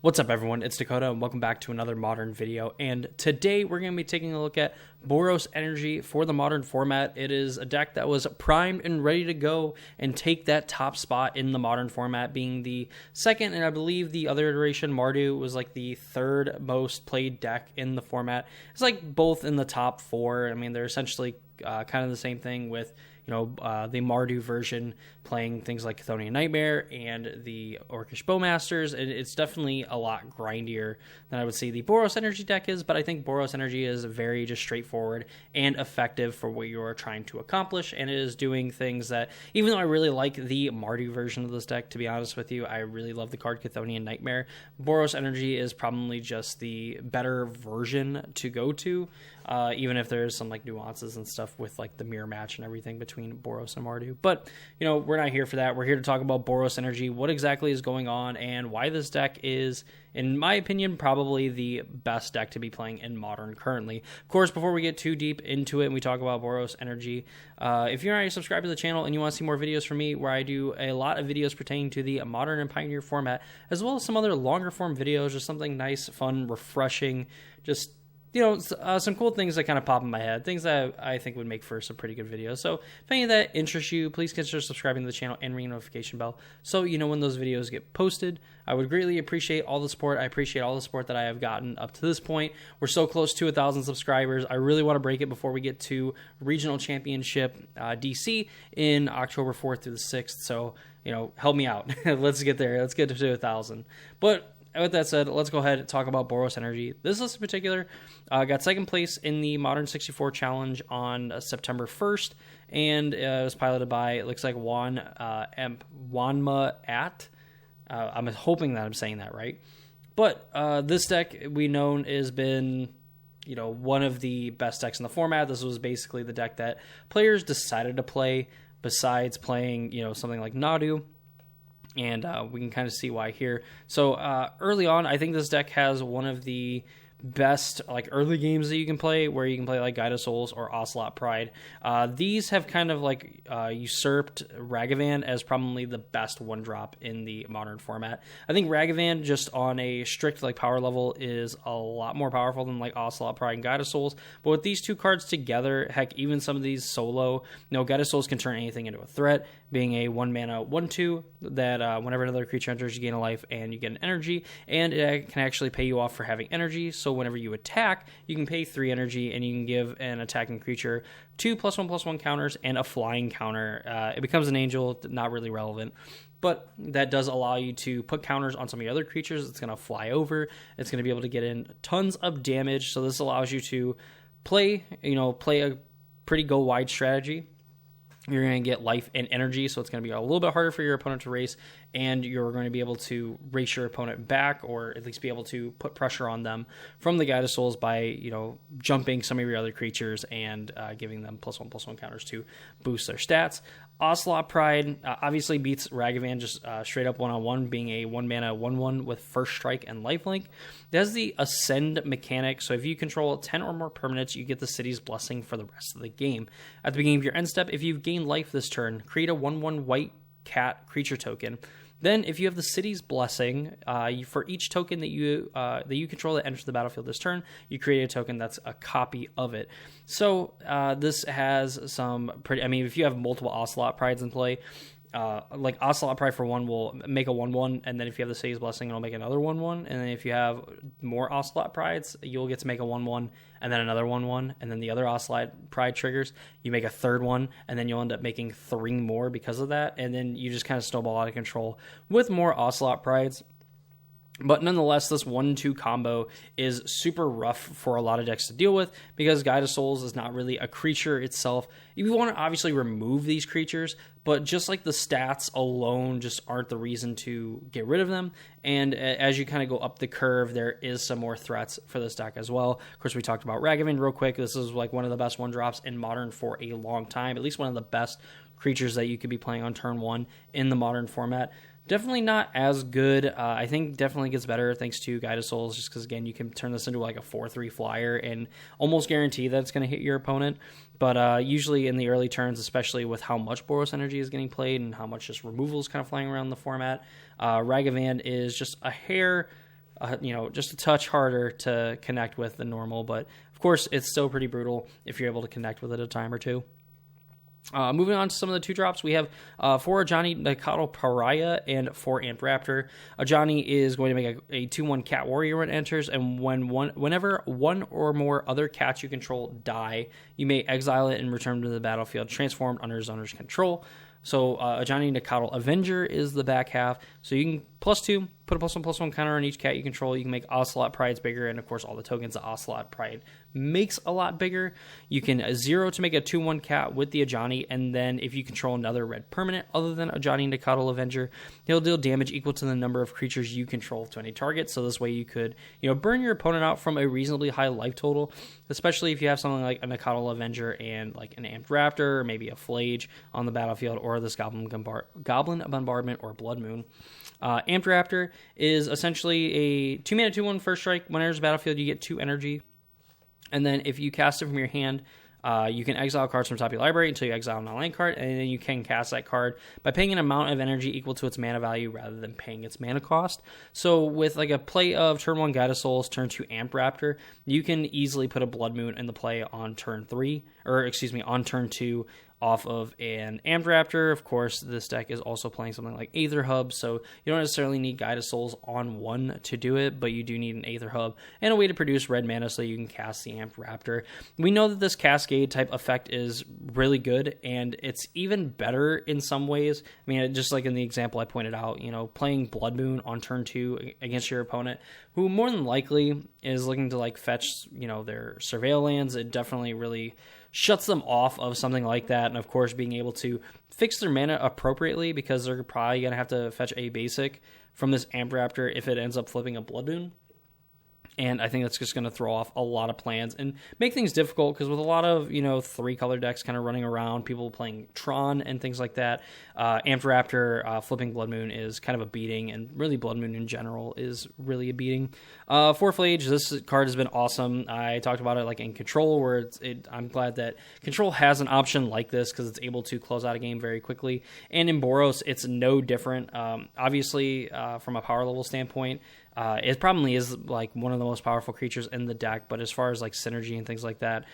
What's up everyone, it's Dakota and welcome back to another Modern video, and today we're going to be taking a look at Boros Energy for the Modern format. It is a deck that was primed and ready to go and take that top spot in the Modern format, being the second, and I believe the other iteration, Mardu, was like the third most played deck in the format. It's like both in the top four. I mean, they're essentially kind of the same thing with the Mardu version playing things like Chthonian Nightmare and the Orcish Bowmasters. It's definitely a lot grindier than I would say the Boros Energy deck is, but I think Boros Energy is very just straightforward and effective for what you're trying to accomplish, and it is doing things that, even though I really like the Mardu version of this deck, to be honest with you, I really love the card Chthonian Nightmare. Boros Energy is probably just the better version to go to, even if there's some like nuances and stuff with like the mirror match and everything between Boros and Mardu. But we're not here for that. We're here to talk about Boros Energy, what exactly is going on, and why this deck is, in my opinion, probably the best deck to be playing in Modern currently. Of course, before we get too deep into it and we talk about Boros Energy, if you're not already subscribed to the channel and you want to see more videos from me, where I do a lot of videos pertaining to the Modern and Pioneer format, as well as some other longer form videos, just something nice, fun, refreshing, just some cool things that kind of pop in my head, things that I think would make for some pretty good videos. So if any of that interests you, please consider subscribing to the channel and ringing the notification bell so you know when those videos get posted. I would greatly appreciate all the support. I appreciate all the support that I have gotten up to this point. We're so close to 1,000 subscribers. I really want to break it before we get to Regional Championship DC in October 4th through the 6th. So, help me out. Let's get there. Let's get to 1,000. But with that said, let's go ahead and talk about Boros Energy. This list in particular got second place in the Modern 64 Challenge on September 1st, and it was piloted by, it looks like, Wanma At. I'm hoping that I'm saying that right. But this deck, we know, has been one of the best decks in the format. This was basically the deck that players decided to play besides playing something like Nadu. And we can kind of see why here. So early on, I think this deck has one of the best early games that you can play, where you can play like Guide of Souls or Ocelot Pride. These have kind of usurped Ragavan as probably the best one drop in the Modern format. I think Ragavan, just on a strict power level, is a lot more powerful than Ocelot Pride and Guide of Souls. But with these two cards together, heck, even some of these solo, Guide of Souls can turn anything into a threat, being a 1-mana 1/2 that whenever another creature enters, you gain a life and you get an energy, and it can actually pay you off for having energy. So whenever you attack, you can pay 3 energy and you can give an attacking creature 2 +1/+1 counters and a flying counter. It becomes an angel, not really relevant, but that does allow you to put counters on some of your other creatures. It's going to fly over. It's going to be able to get in tons of damage. So this allows you to play a pretty go wide strategy. You're going to get life and energy, so it's going to be a little bit harder for your opponent to race, and you're going to be able to race your opponent back, or at least be able to put pressure on them from the Guide of Souls by, jumping some of your other creatures and giving them +1/+1 counters to boost their stats. Ocelot Pride obviously beats Ragavan just straight up one-on-one, being a 1-mana 1/1 with First Strike and Lifelink. It has the Ascend mechanic, so if you control 10 or more permanents, you get the City's Blessing for the rest of the game. At the beginning of your end step, if you've gained life this turn, create a 1/1 white cat creature token. Then, if you have the City's Blessing, for each token that you control that enters the battlefield this turn, you create a token that's a copy of it. So this has some pretty. I mean, if you have multiple Ocelot Prides in play, Ocelot Pride for 1 will make a 1/1, and then if you have the City's Blessing, it'll make another 1/1, and then if you have more Ocelot Prides, you'll get to make a 1/1, and then another 1/1, and then the other Ocelot Pride triggers, you make a third one, and then you'll end up making 3 more because of that, and then you just kind of snowball out of control with more Ocelot Prides. But nonetheless, this 1-2 combo is super rough for a lot of decks to deal with, because Guide of Souls is not really a creature itself. You want to obviously remove these creatures, but just the stats alone just aren't the reason to get rid of them. And as you kind of go up the curve, there is some more threats for this deck as well. Of course, we talked about Ragavan real quick. This is one of the best 1-drops in Modern for a long time, at least one of the best creatures that you could be playing on turn 1 in the Modern format. Definitely not as good. I think definitely gets better thanks to Guide of Souls, just because, again, you can turn this into a 4/3 flyer and almost guarantee that it's going to hit your opponent. But usually in the early turns, especially with how much Boros Energy is getting played and how much just removal is kind of flying around the format, Ragavan is just a hair just a touch harder to connect with than normal. But of course, it's still pretty brutal if you're able to connect with it a time or two. Moving on to some of the 2-drops, we have 4 Ajani Nakatl Pariah and 4 Amped Raptor. Ajani is going to make a 2/1 Cat Warrior when it enters, and whenever one or more other cats you control die, you may exile it and return to the battlefield transformed under his owner's control. So Ajani Nakatl Avenger is the back half. So you can +2, put a +1/+1 counter on each cat you control. You can make Ocelot Prides bigger, and of course all the tokens that Ocelot Pride makes a lot bigger. You can 0 to make a 2/1 cat with the Ajani, and then if you control another red permanent other than Ajani Nakatl Avenger, he'll deal damage equal to the number of creatures you control to any target. So this way you could burn your opponent out from a reasonably high life total, especially if you have something like a Nakatl Avenger and like an Amped Raptor or maybe a Flage on the battlefield, or this Goblin Bombardment or Blood Moon. Amped Raptor is essentially a 2-mana 2/1 first strike. When it enters the battlefield, you get 2 energy. And then if you cast it from your hand, you can exile cards from top of your library until you exile a non-land card, and then you can cast that card by paying an amount of energy equal to its mana value rather than paying its mana cost. So with like a play of turn 1 Guide of Souls, turn 2 Amped Raptor, you can easily put a Blood Moon in the play on turn 3, on turn 2, off of an Amped Raptor. Of course, this deck is also playing something like Aether Hub, so you don't necessarily need Guide of Souls on 1 to do it, but you do need an Aether Hub and a way to produce red mana so you can cast the Amped Raptor. We know that this Cascade type effect is really good, and it's even better in some ways. I mean, just like in the example I pointed out, playing Blood Moon on turn 2 against your opponent, who more than likely is looking to like fetch, their Surveil lands, it definitely really shuts them off of something like that. And of course, being able to fix their mana appropriately, because they're probably going to have to fetch a basic from this Amped Raptor if it ends up flipping a Blood Moon. And I think that's just going to throw off a lot of plans and make things difficult, because with a lot of, 3-color decks kind of running around, people playing Tron and things like that, Amped Raptor flipping Blood Moon is kind of a beating, and really Blood Moon in general is really a beating. For Flage, this card has been awesome. I talked about it like in Control, where I'm glad that Control has an option like this, because it's able to close out a game very quickly. And in Boros, it's no different. Obviously, from a power level standpoint, it probably is like one of the most powerful creatures in the deck, but as far as like synergy and things like that,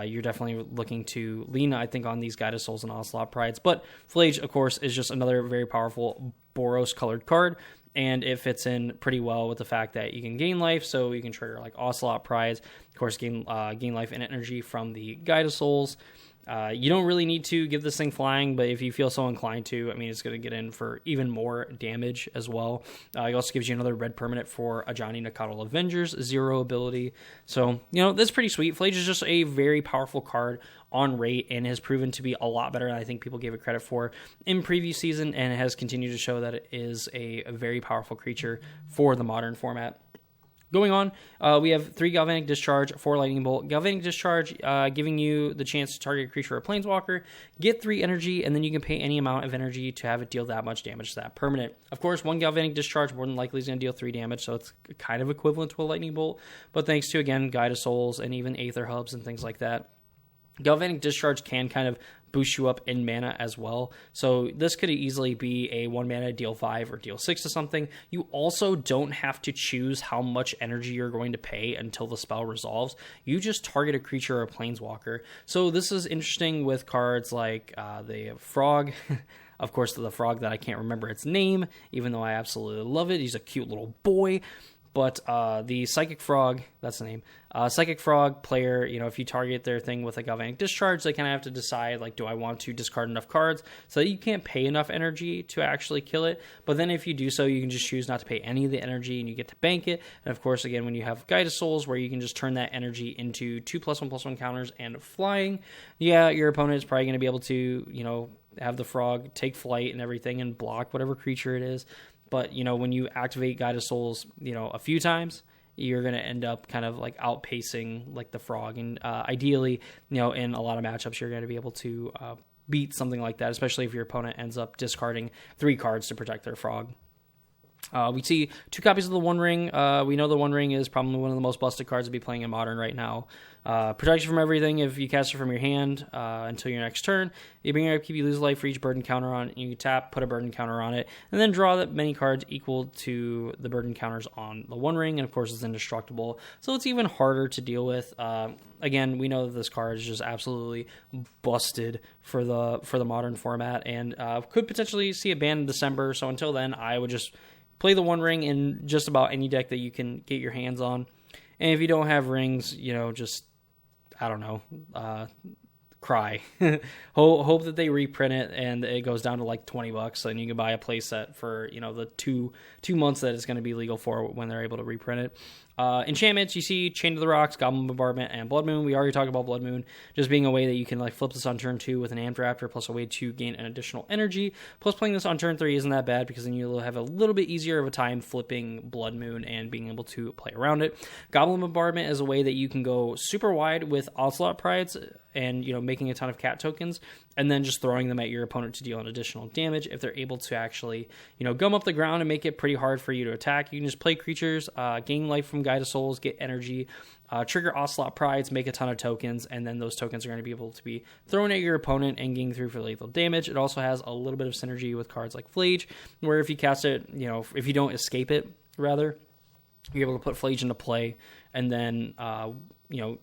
you're definitely looking to lean, I think, on these Guide of Souls and Ocelot Prides. But Flage, of course, is just another very powerful Boros colored card, and it fits in pretty well with the fact that you can gain life, so you can trigger like Ocelot Prides, of course, gain life and energy from the Guide of Souls. You don't really need to give this thing flying, but if you feel so inclined to, it's going to get in for even more damage as well. It also gives you another red permanent for Ajani Nakatl Avenger's 0 ability. So, that's pretty sweet. Flage is just a very powerful card on rate, and has proven to be a lot better than I think people gave it credit for in previous season, and it has continued to show that it is a very powerful creature for the modern format. Going on, we have 3 Galvanic Discharge, 4 Lightning Bolt. Galvanic Discharge giving you the chance to target a creature or planeswalker, get 3 energy, and then you can pay any amount of energy to have it deal that much damage to that permanent. Of course, 1 Galvanic Discharge more than likely is going to deal 3 damage, so it's kind of equivalent to a Lightning Bolt, but thanks to, again, Guide of Souls and even Aether Hubs and things like that, Galvanic Discharge can kind of boost you up in mana as well. So this could easily be a 1 mana deal 5 or deal 6 to something. You also don't have to choose how much energy you're going to pay until the spell resolves. You just target a creature or a planeswalker. So this is interesting with cards like the Frog. Of course, the Frog that I can't remember its name, even though I absolutely love it. He's a cute little boy. But the Psychic Frog, that's the name. Psychic Frog player, if you target their thing with a Galvanic Discharge, they kind of have to decide, like, do I want to discard enough cards so that you can't pay enough energy to actually kill it? But then if you do so, you can just choose not to pay any of the energy and you get to bank it. And of course, again, when you have Guide of Souls, where you can just turn that energy into 2 +1/+1 counters and flying, your opponent is probably going to be able to, have the Frog take flight and everything and block whatever creature it is. But, when you activate Guide of Souls, a few times, you're going to end up kind of like outpacing like the Frog. And ideally, in a lot of matchups, you're going to be able to beat something like that, especially if your opponent ends up discarding 3 cards to protect their Frog. We see 2 copies of the One Ring. We know the One Ring is probably one of the most busted cards to be playing in Modern right now. Protects you from everything if you cast it from your hand until your next turn. You bring your upkeep, you lose life for each burden counter on it. You tap, put a burden counter on it, and then draw that many cards equal to the burden counters on the One Ring. And of course, it's indestructible, so it's even harder to deal with. Again, we know that this card is just absolutely busted for the Modern format, and could potentially see a ban in December. So until then, I would just play the One Ring in just about any deck that you can get your hands on. And if you don't have rings, just, I don't know, cry. Hope that they reprint it and it goes down to like $20, and you can buy a playset for, the two months that it's going to be legal for when they're able to reprint it. Enchantments, you see Chain to the Rocks, Goblin Bombardment, and Blood Moon. We already talked about Blood Moon just being a way that you can flip this on turn 2 with an Amped Raptor, plus a way to gain an additional energy. Plus playing this on turn 3 isn't that bad, because then you'll have a little bit easier of a time flipping Blood Moon and being able to play around it. Goblin Bombardment is a way that you can go super wide with Onslaught Prides and making a ton of cat tokens, and then just throwing them at your opponent to deal an additional damage. If they're able to actually gum up the ground and make it pretty hard for you to attack, you can just play creatures, gain life from Guide of Souls, get energy, trigger Ocelot Prides, make a ton of tokens, and then those tokens are going to be able to be thrown at your opponent and gain through for lethal damage. It also has a little bit of synergy with cards like Flage, where if you cast it, if you don't escape it, rather, you're able to put Flage into play, and then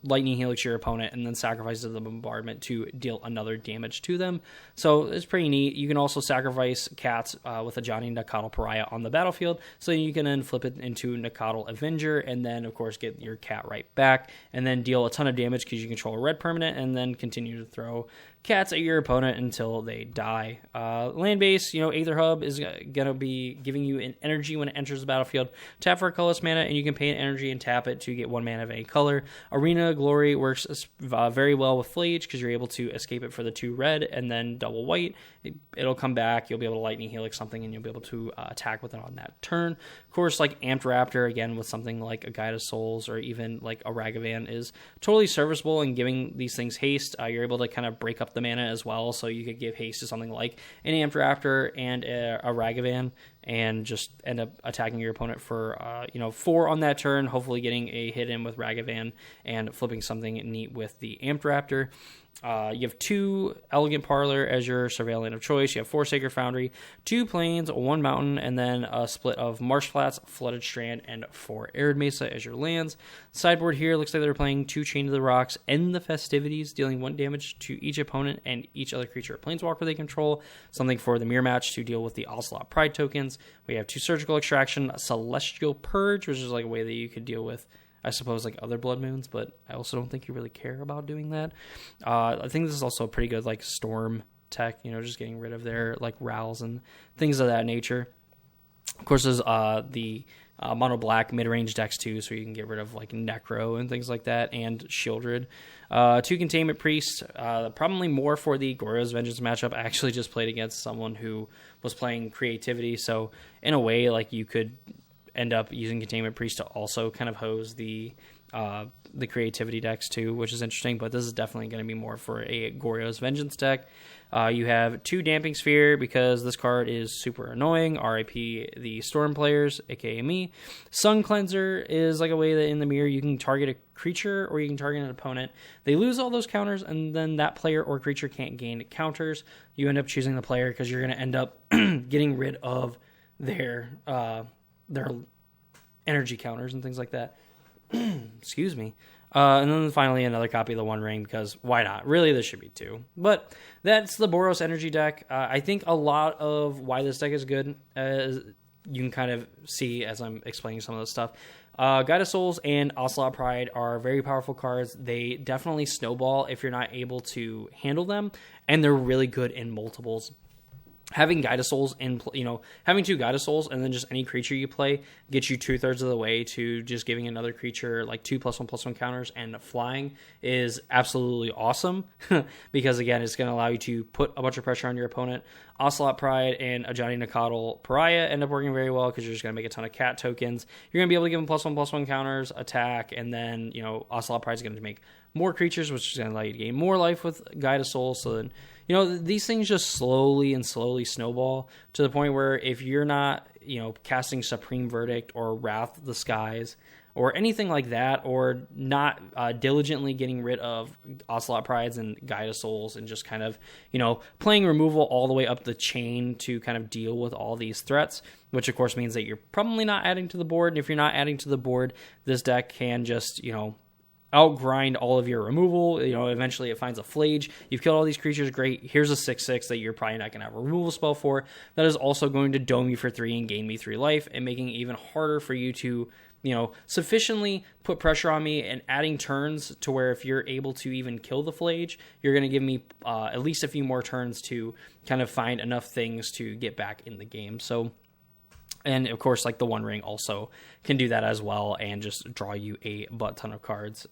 Lightning Helix your opponent, and then sacrifice the bombardment to deal another damage to them. So it's pretty neat. You can also sacrifice cats with a Johnny Nakatl Pariah on the battlefield, so you can then flip it into Nakatl Avenger, and then of course get your cat right back, and then deal a ton of damage because you control a red permanent, and then continue to throw cats at your opponent until they die. Land base, Aether Hub is going to be giving you an energy when it enters the battlefield. Tap for a colorless mana, and you can pay an energy and tap it to get 1 mana of any color. Arena Glory works very well with Flage because you're able to escape it for the 2 red and then double white. It'll come back. You'll be able to Lightning Helix something, and you'll be able to attack with it on that turn. Of course, like Amped Raptor, again, with something like a Guide of Souls or even like a Ragavan is totally serviceable in giving these things haste. You're able to kind of break up the mana as well, so you could give haste to something like an Amped Raptor and a Ragavan, and just end up attacking your opponent for 4 on that turn, hopefully getting a hit in with Ragavan and flipping something neat with the Amped Raptor. You have 2 Elegant Parlor as your Surveillant of choice. You have 4 Sacred Foundry, 2 Plains, 1 Mountain, and then a split of Marsh Flats, Flooded Strand, and 4 Arid Mesa as your lands. Sideboard here looks like they're playing 2 Chain to the Rocks, End the Festivities, dealing 1 damage to each opponent and each other creature or planeswalker they control. Something for the Mirror Match to deal with the Ocelot Pride tokens. We have 2 Surgical Extraction, a Celestial Purge, which is like a way that you could deal with, I suppose, like other Blood Moons, but I also don't think you really care about doing that. I think this is also a pretty good like Storm tech, just getting rid of their like Rowls and things of that nature. Of course, there's the mono black mid-range decks too, so you can get rid of like Necro and things like that, and Shieldred. 2 Containment Priest, probably more for the Goryo's Vengeance matchup. I actually just played against someone who was playing Creativity, so in a way, like you could end up using Containment Priest to also kind of hose the Creativity decks too, which is interesting, but this is definitely going to be more for a Goryo's Vengeance deck. You have 2 Damping Sphere because this card is super annoying. RIP the Storm players, aka me. Sun Cleanser is like a way that in the mirror you can target a creature or you can target an opponent. They lose all those counters, and then that player or creature can't gain counters. You end up choosing the player because you're going to end up getting rid of their energy counters and things like that. Excuse me. And then finally another copy of the One Ring, because why not? Really, this should be 2. But that's the Boros energy deck. I think a lot of why this deck is good, as you can kind of see as I'm explaining some of this stuff. Guide of Souls and Ocelot Pride are very powerful cards. They definitely snowball if you're not able to handle them, and they're really good in multiples. Having Guide of Souls having 2 Guide of Souls and then just any creature you play gets you 2/3 of the way to just giving another creature like 2+1/+1 counters and flying is absolutely awesome. Because again, it's going to allow you to put a bunch of pressure on your opponent. Ocelot Pride and a Johnny Nakatl Pariah end up working very well because you're just going to make a ton of cat tokens. You're going to be able to give them +1/+1 counters, attack, and then Ocelot Pride is going to make more creatures, which is going to allow you to gain more life with Guide of Souls. So then, these things just slowly snowball to the point where if you're not casting Supreme Verdict or Wrath of the Skies or anything like that, or not diligently getting rid of Ocelot Prides and Guide of Souls and just kind of, playing removal all the way up the chain to kind of deal with all these threats, which of course means that you're probably not adding to the board. And if you're not adding to the board, this deck can just, outgrind all of your removal. Eventually it finds a Flage. You've killed all these creatures, great. Here's a 6/6 that you're probably not going to have a removal spell for. That is also going to dome you for 3 and gain me 3 life, and making it even harder for you to, sufficiently put pressure on me and adding turns to where if you're able to even kill the Flage, you're going to give me at least a few more turns to kind of find enough things to get back in the game. So, and of course, like the One Ring also can do that as well and just draw you a butt ton of cards.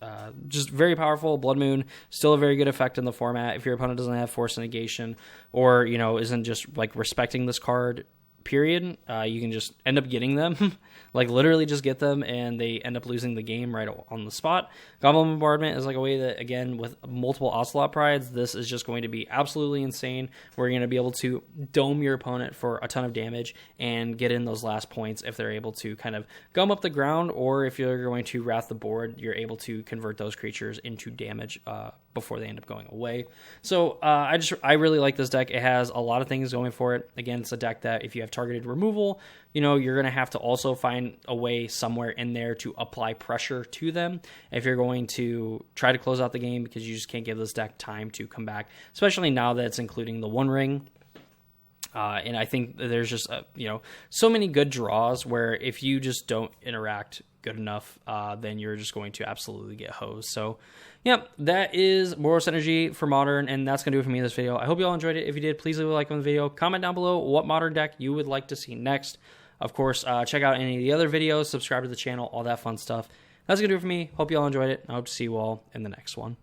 Just very powerful. Blood Moon, still a very good effect in the format. If your opponent doesn't have Force Negation or, isn't just like respecting this card, period, you can just end up getting them. Like literally just get them and they end up losing the game right on the spot. Goblin Bombardment is like a way that, again, with multiple Ocelot Prides, this is just going to be absolutely insane. We're going to be able to dome your opponent for a ton of damage and get in those last points if they're able to kind of gum up the ground, or if you're going to wrath the board, you're able to convert those creatures into damage before they end up going away. So I really like this deck. It has a lot of things going for it. Again, it's a deck that if you have targeted removal, you're going to have to also find a way somewhere in there to apply pressure to them if you're going to try to close out the game, because you just can't give this deck time to come back, especially now that it's including the One Ring. And I think there's just, so many good draws where if you just don't interact good enough, then you're just going to absolutely get hosed. So, yeah, that is Boros Energy for Modern, and that's going to do it for me in this video. I hope you all enjoyed it. If you did, please leave a like on the video. Comment down below what Modern deck you would like to see next. Of course, check out any of the other videos, subscribe to the channel, all that fun stuff. That's going to do it for me. Hope you all enjoyed it. I hope to see you all in the next one.